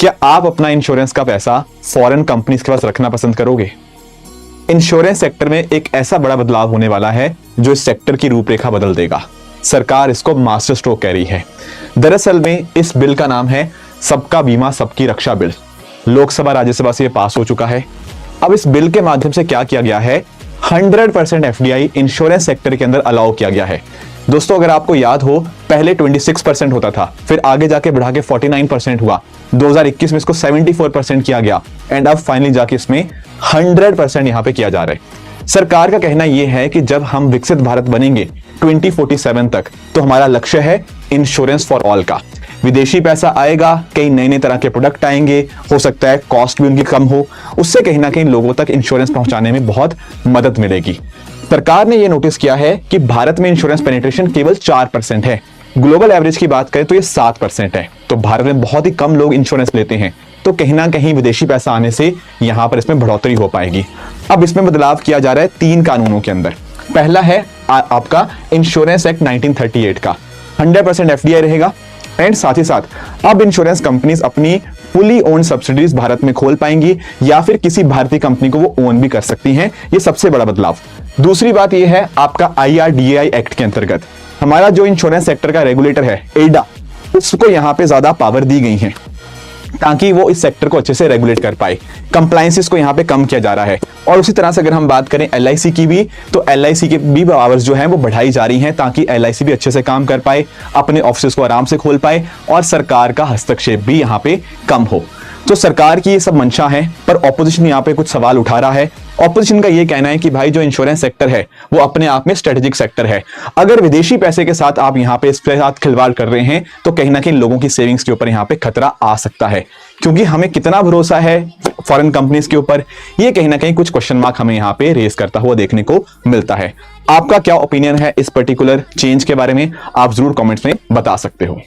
क्या आप अपना इंश्योरेंस का पैसा फॉरेन कंपनीज के पास रखना पसंद करोगे? इंश्योरेंस सेक्टर में एक ऐसा बड़ा बदलाव होने वाला है जो इस सेक्टर की रूपरेखा बदल देगा। सरकार इसको मास्टर स्ट्रोक कह रही है। दरअसल में इस बिल का नाम है सबका बीमा सबकी रक्षा बिल। लोकसभा राज्यसभा से ये पास हो चुका है। अब इस बिल के माध्यम से क्या किया गया है, 100% एफडीआई इंश्योरेंस सेक्टर के अंदर अलाउ किया गया है। दोस्तों, अगर आपको याद हो, पहले 26% होता था, फिर आगे जाके बढ़ा के 49% हुआ। 2021 में इसको 74% किया गया एंड अब फाइनली जाके इसमें 100% यहां पे किया जा रहा है। सरकार का कहना यह है कि जब हम विकसित भारत बनेंगे 2047 तक, तो हमारा लक्ष्य है इंश्योरेंस फॉर ऑल का। विदेशी पैसा आएगा, कई नए नए तरह के प्रोडक्ट आएंगे, हो सकता है कॉस्ट भी उनकी कम हो, उससे कहीं ना कहीं लोगों तक इंश्योरेंस पहुंचाने में बहुत मदद मिलेगी। सरकार ने यह नोटिस किया है कि भारत में इंश्योरेंस पेनिट्रेशन केवल 4% है। ग्लोबल एवरेज की बात करें तो ये 7% है। तो भारत में बहुत ही कम लोग इंश्योरेंस लेते हैं, तो कहीं ना कहीं विदेशी पैसा आने से यहां पर इसमें बढ़ोतरी हो पाएगी। अब इसमें बदलाव किया जा रहा है 3 कानूनों के अंदर। पहला है आपका इंश्योरेंस एक्ट 1938 का, 100% एफडीआई रहेगा एंड साथ ही साथ अब इंश्योरेंस कंपनीज अपनी फुली ओन्ड सब्सिडीज भारत में खोल पाएंगी या फिर किसी भारतीय कंपनी को वो ओन भी कर सकती हैं। ये सबसे बड़ा बदलाव। दूसरी बात ये है आपका IRDAI एक्ट के अंतर्गत हमारा जो इंश्योरेंस सेक्टर का रेगुलेटर है एडा, उसको यहां पे ज्यादा पावर दी गई है ताकि वो इस सेक्टर को अच्छे से रेगुलेट कर पाए। कंप्लायंसेस को यहां पे कम किया जा रहा है। और उसी तरह से अगर हम बात करें LIC की भी, तो LIC के भी पावर्स जो हैं वो बढ़ाई जा रही हैं ताकि LIC भी अच्छे से काम कर पाए, अपने ऑफिस को आराम से खोल पाए और सरकार का हस्तक्षेप भी यहां पे कम हो। तो सरकार की ये सब मंशा है, पर ऑपोजिशन यहाँ पे कुछ सवाल उठा रहा है। ऑपोजिशन का ये कहना है कि भाई जो इंश्योरेंस सेक्टर है वो अपने आप में स्ट्रेटेजिक सेक्टर है। अगर विदेशी पैसे के साथ आप यहाँ पे इसके साथ खिलवाड़ कर रहे हैं तो कहीं ना कहीं लोगों की सेविंग्स के ऊपर यहाँ पे खतरा आ सकता है। क्योंकि हमें कितना भरोसा है फॉरेन कंपनीज के ऊपर, ये कहीं ना कहीं कुछ क्वेश्चन मार्क हमें यहाँ पे रेस करता हुआ देखने को मिलता है। आपका क्या ओपिनियन है इस पर्टिकुलर चेंज के बारे में, आप जरूर कॉमेंट्स में बता सकते हो।